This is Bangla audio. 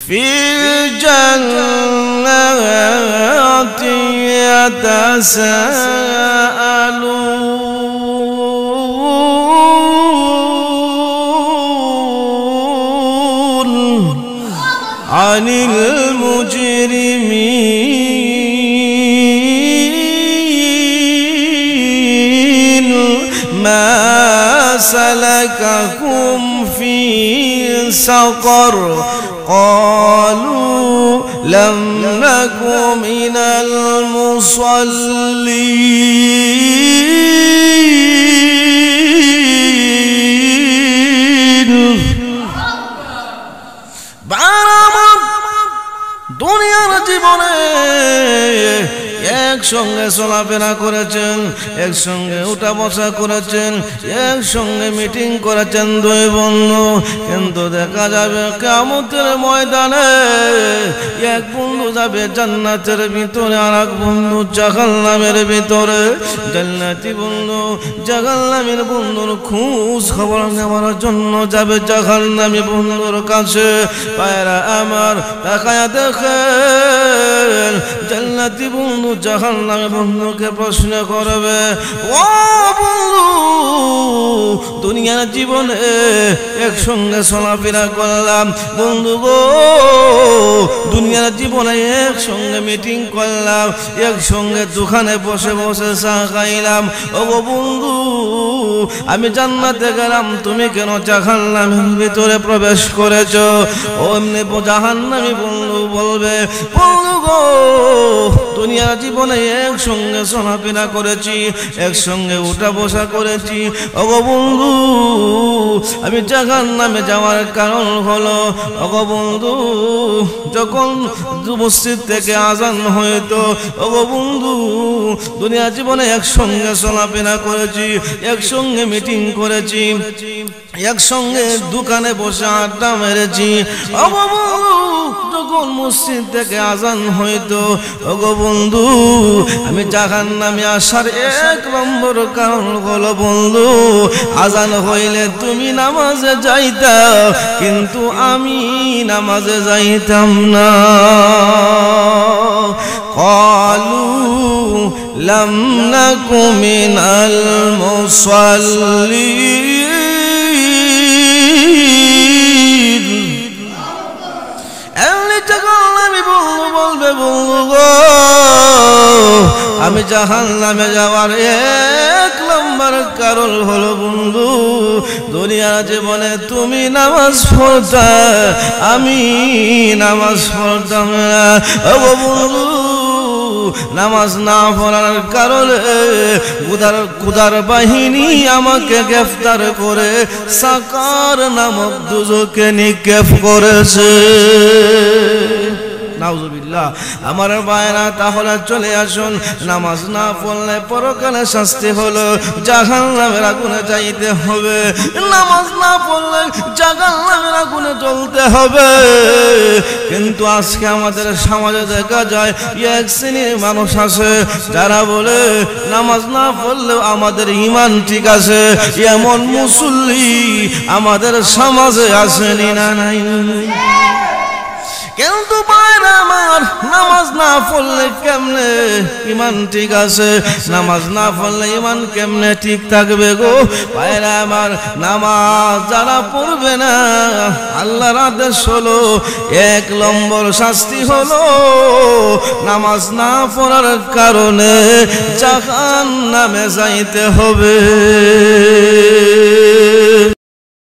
في جنات يتساءلون عن المجرمين ما سلككم في سقر قالوا لم نك من المصلين দুনিয়ার জীবনে একসঙ্গে চলাফেরা করেছেন, একসঙ্গে উঠা বসা করেছেন, একসঙ্গে মিটিং করেছেন দুই বন্ধু, কিন্তু দেখা যাবে কিয়ামতের ময়দানে এক বন্ধু যাবে জান্নাতের ভিতরে, আর এক বন্ধু জাহান্নামের ভিতরে। জান্নাতি বন্ধু জাহান্নামের বন্ধুর খোঁজ খবর নেওয়ার জন্য যাবে জাহান্নামী বন্ধুর কাছে। পায়রা আমার তাকায়া দেখেন, জান্নাতি বন্ধু জাহান্নামী বন্ধুকে প্রশ্ন করবে, ও বন্ধু দুনিয়ার জীবনে একসঙ্গে চলাফেরা করলাম, বন্ধু গো দুনিয়ার জীবনে একসঙ্গে মিটিং করলাম, একসঙ্গে দোকানে বসে বসে চা খাইলাম, ও বন্ধু আমি জান্নাতে গেলাম, তুমি কেন জাহান্নামের ভিতরে প্রবেশ করেছো? অমনি জাহান্নামী বন্ধু বলবে, বন্ধু গো দুনিয়ার জীবনে একসঙ্গে চলাফেরা করেছি, একসঙ্গে উঠা বসা করেছি, ও বন্ধু আমি জাহান্নামে যাওয়ার কারণ হলো, ও বন্ধু যখন মসজিদ থেকে আজান হইতো, ও বন্ধু দুনিয়া জীবনে একসঙ্গে চলাফেরা করেছি, একসঙ্গে মিটিং করেছি, একসঙ্গে দোকানে বসে আড্ডা মেরেছি, ও বন্ধু যখন মসজিদ থেকে আজান হইতো, ও বন্ধু আমি জাহান্নামে আসার এক নম্বর কারণ হলো বন্ধু আজান হইলে তুমি নামাজে যাইতা, কিন্তু আমি নামাজে যাইতাম না। ক্বালু লাম নাকু মিনাল মুসাল্লিন, বলবে বন্ধু গো আমি জাহান্নামে যাওয়ার এক নম্বর কারণ হলো বন্ধু দুনিয়ার জীবনে তুমি নামাজ পড়তা, আমি নামাজ পড়তাম না। ও বন্ধু নামাজ না পড়ার কারণে খুদার বাহিনী আমাকে গ্রেফতার করে সাকার নামক দুজকে নিক্ষেপ করেছে। নাউজুবিল্লাহ। আমার ভাইরা তাহলে চলে আসুন, নামাজ না পড়লে পরকালে শাস্তি হলো জাহান্নামের আগুনে যাইতে হবে, নামাজ না পড়লে জাহান্নামের আগুনে জ্বলতে হবে। কিন্তু আজকে আমাদের সমাজে দেখা যায় এক শ্রেণীর মানুষ আছে যারা বলে নামাজ না পড়লেও আমাদের ঈমান ঠিক আছে, এমন মুসল্লি আমাদের সমাজে আসেনি না নাই? কিন্তু ভাইরা আমার নামাজ না পড়লে কেমনে ঈমান ঠিক আছে? নামাজ না পড়লে ঈমান কেমনে ঠিক থাকবে গো ভাইরা আমার? নামাজ যারা পড়বে না আল্লাহর আদেশ হলো এক নম্বর শাস্তি হলো নামাজ না পড়ার কারণে জাহান্নামে যাইতে হবে।